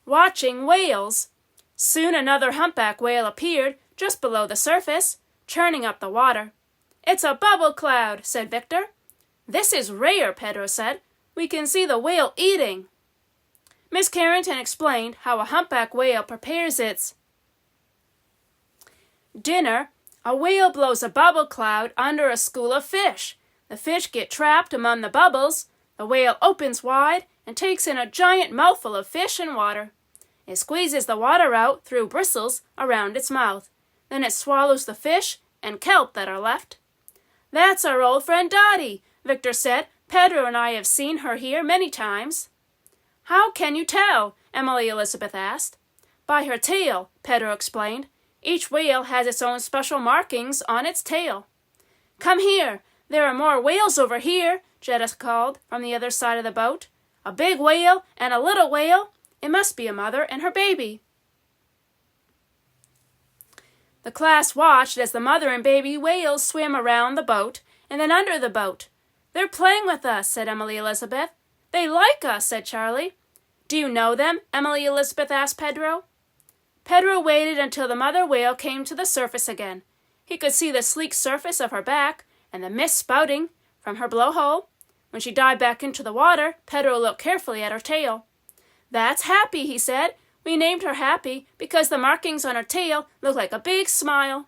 watching whales. Soon another humpback whale appeared just below the surface, churning up the water. "It's a bubble cloud," said Victor. "This is rare," Pedro said. "We can see the whale eating." Miss Carrington explained how a humpback whale prepares its dinner. A whale blows a bubble cloud under a school of fish. The fish get trapped among the bubbles. The whale opens wide and takes in a giant mouthful of fish and water. It squeezes the water out through bristles around its mouth. Then it swallows the fish and kelp that are left. "That's our old friend Dottie," Victor said. "Pedro and I have seen her here many times." "How can you tell?" Emily Elizabeth asked. "By her tail," Pedro explained. "Each whale has its own special markings on its tail." "Come here. There are more whales over here," Jetta called from the other side of the boat. "A big whale and a little whale. It must be a mother and her baby." The class watched as the mother and baby whales swam around the boat and then under the boat. "They're playing with us," said Emily Elizabeth. "They like us," said Charlie. "Do you know them?" Emily Elizabeth asked Pedro. Pedro waited until the mother whale came to the surface again. He could see the sleek surface of her back and the mist spouting from her blowhole. When she dived back into the water, Pedro looked carefully at her tail. "That's Happy," he said. "We named her Happy because the markings on her tail look like a big smile."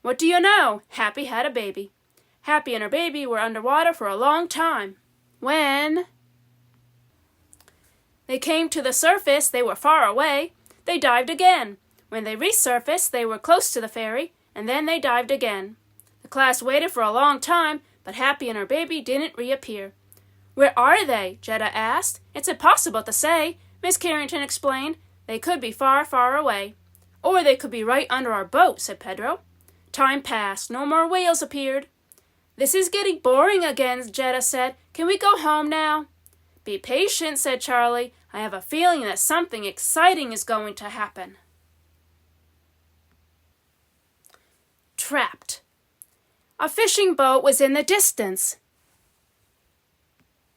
What do you know? Happy had a baby. Happy and her baby were underwater for a long time. When they came to the surface, they were far away. They dived again. When they resurfaced, they were close to the ferry, and then they dived again. The class waited for a long time, but Happy and her baby didn't reappear. "Where are they?" Jetta asked. "It's impossible to say," Miss Carrington explained. "They could be far, far away. Or they could be right under our boat," said Pedro. Time passed. No more whales appeared. "This is getting boring again," Jetta said. "Can we go home now?" "Be patient," said Charlie. "I have a feeling that something exciting is going to happen." Trapped. A fishing boat was in the distance.